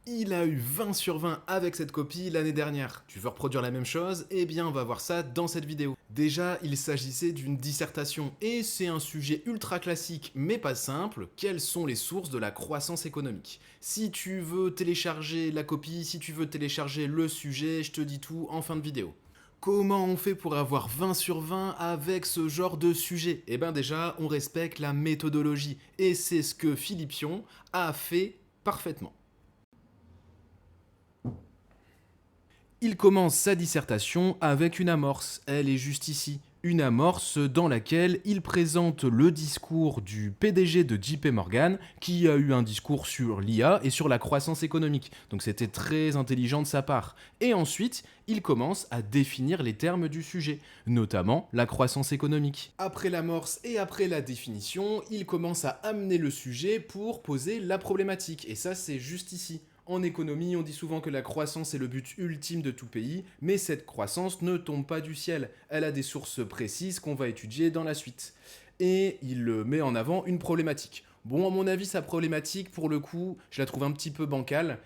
Il a eu 20 sur 20 avec cette copie l'année dernière. Tu veux reproduire la même chose? Eh bien, on va voir ça dans cette vidéo. Déjà, il s'agissait d'une dissertation, et c'est un sujet ultra classique, mais pas simple. Quelles sont les sources de la croissance économique? Si tu veux télécharger la copie, si tu veux télécharger le sujet, je te dis tout en fin de vidéo. Comment on fait pour avoir 20 sur 20 avec ce genre de sujet? Eh bien déjà, on respecte la méthodologie, et c'est ce que Philippion a fait parfaitement. Il commence sa dissertation avec une amorce, elle est juste ici. Une amorce dans laquelle il présente le discours du PDG de JP Morgan, qui a eu un discours sur l'IA et sur la croissance économique. Donc c'était très intelligent de sa part. Et ensuite, il commence à définir les termes du sujet, notamment la croissance économique. Après l'amorce et après la définition, il commence à amener le sujet pour poser la problématique. Et ça, c'est juste ici. En économie, on dit souvent que la croissance est le but ultime de tout pays, mais cette croissance ne tombe pas du ciel. Elle a des sources précises qu'on va étudier dans la suite. Et il met en avant une problématique. Bon, à mon avis, sa problématique, pour le coup, je la trouve un petit peu bancale.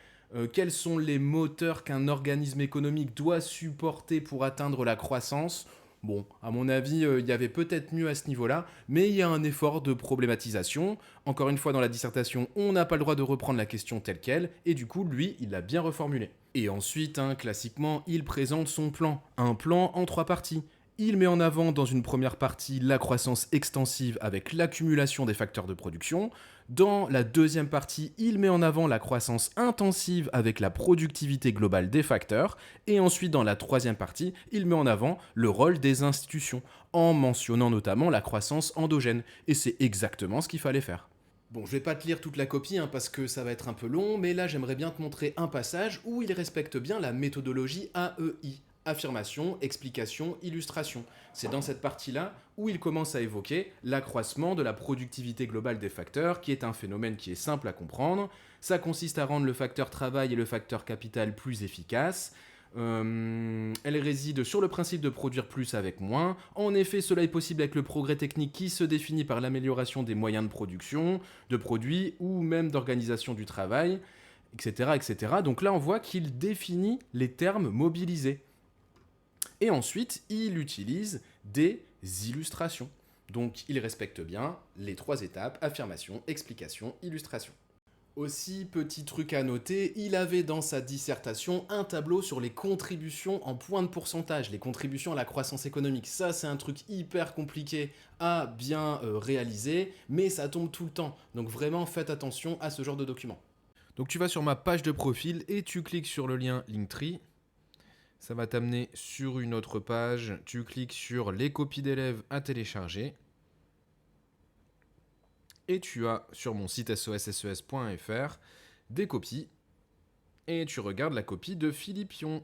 Quels sont les moteurs qu'un organisme économique doit supporter pour atteindre la croissance? Bon, à mon avis, il y avait peut-être mieux à ce niveau-là, mais il y a un effort de problématisation. Encore une fois, dans la dissertation, on n'a pas le droit de reprendre la question telle qu'elle, et du coup, lui, il l'a bien reformulée. Et ensuite, classiquement, il présente son plan. Un plan en 3 parties. Il met en avant dans une première partie la croissance extensive avec l'accumulation des facteurs de production. Dans la deuxième partie, il met en avant la croissance intensive avec la productivité globale des facteurs. Et ensuite, dans la troisième partie, il met en avant le rôle des institutions, en mentionnant notamment la croissance endogène. Et c'est exactement ce qu'il fallait faire. Bon, je vais pas te lire toute la copie parce que ça va être un peu long, mais là j'aimerais bien te montrer un passage où il respecte bien la méthodologie AEI. Affirmation, explication, illustration. C'est dans cette partie-là où il commence à évoquer l'accroissement de la productivité globale des facteurs, qui est un phénomène qui est simple à comprendre. Ça consiste à rendre le facteur travail et le facteur capital plus efficaces. Elle réside sur le principe de produire plus avec moins. En effet, cela est possible avec le progrès technique qui se définit par l'amélioration des moyens de production, de produits ou même d'organisation du travail, etc., etc. Donc là, on voit qu'il définit les termes mobilisés. Et ensuite, il utilise des illustrations. Donc il respecte bien les 3 étapes, affirmation, explication, illustration. Aussi, petit truc à noter, il avait dans sa dissertation un tableau sur les contributions en points de pourcentage, les contributions à la croissance économique. Ça, c'est un truc hyper compliqué à bien réaliser, mais ça tombe tout le temps. Donc vraiment, faites attention à ce genre de document. Donc tu vas sur ma page de profil et tu cliques sur le lien Linktree. Ça va t'amener sur une autre page. Tu cliques sur les copies d'élèves à télécharger. Et tu as sur mon site sosses.fr des copies. Et tu regardes la copie de Philippion.